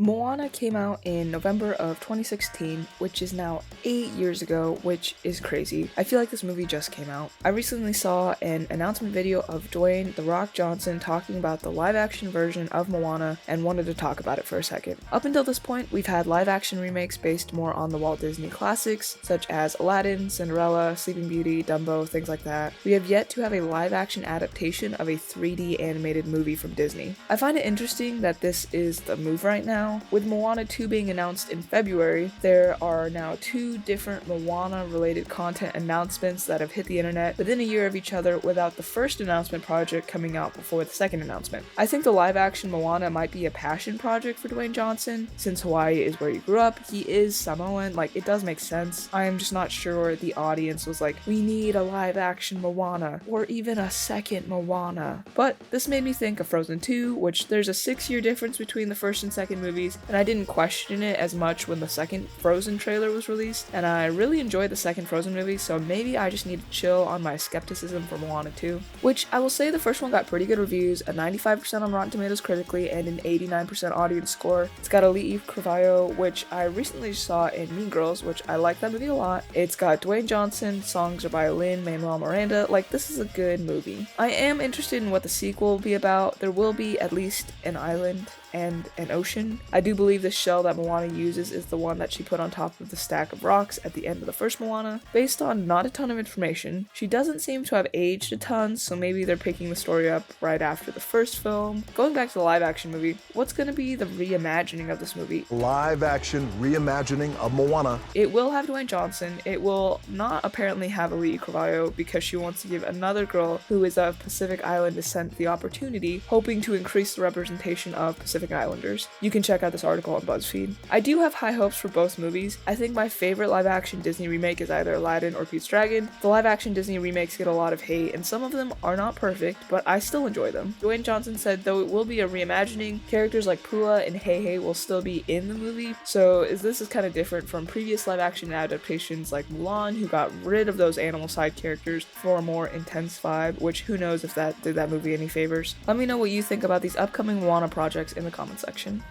Moana came out in November of 2016, which is now 8 years ago, which is crazy. I feel like this movie just came out. I recently saw an announcement video of Dwayne "The Rock" Johnson talking about the live-action version of Moana and wanted to talk about it for a second. Up until this point, we've had live-action remakes based more on the Walt Disney classics, such as Aladdin, Cinderella, Sleeping Beauty, Dumbo, things like that. We have yet to have a live-action adaptation of a 3D animated movie from Disney. I find it interesting that this is the move right now. With Moana 2 being announced in February, there are now 2 different Moana-related content announcements that have hit the internet within a year of each other without the first announcement project coming out before the second announcement. I think the live-action Moana might be a passion project for Dwayne Johnson. Since Hawaii is where he grew up, he is Samoan, it does make sense. I am just not sure the audience was like, we need a live-action Moana, or even a second Moana. But this made me think of Frozen 2, which there's a 6-year difference between the first and second movies, and I didn't question it as much when the second Frozen trailer was released, and I really enjoyed the second Frozen movie, so maybe I just need to chill on my skepticism for Moana 2. Which I will say the first one got pretty good reviews, a 95% on Rotten Tomatoes critically, and an 89% audience score. It's got Ali'i Cravalho, which I recently saw in Mean Girls, which I like that movie a lot. It's got Dwayne Johnson, songs are by Lin-Manuel Miranda, this is a good movie. I am interested in what the sequel will be about. There will be at least an island and an ocean. I do believe the shell that Moana uses is the one that she put on top of the stack of rocks at the end of the first Moana. Based on not a ton of information, she doesn't seem to have aged a ton, so maybe they're picking the story up right after the first film. Going back to the live action movie, what's going to be the reimagining of this movie? Live action reimagining of Moana. It will have Dwayne Johnson. It will not apparently have Ali'i Cravalho because she wants to give another girl who is of Pacific Island descent the opportunity, hoping to increase the representation of Pacific Islanders. You can check out this article on BuzzFeed. I do have high hopes for both movies. I think my favorite live-action Disney remake is either Aladdin or Pete's Dragon. The live-action Disney remakes get a lot of hate, and some of them are not perfect, but I still enjoy them. Dwayne Johnson said though it will be a reimagining, characters like Pua and Heihei will still be in the movie, so this is kind of different from previous live-action adaptations like Mulan, who got rid of those animal side characters for a more intense vibe, which who knows if that did that movie any favors. Let me know what you think about these upcoming Moana projects in the comment section.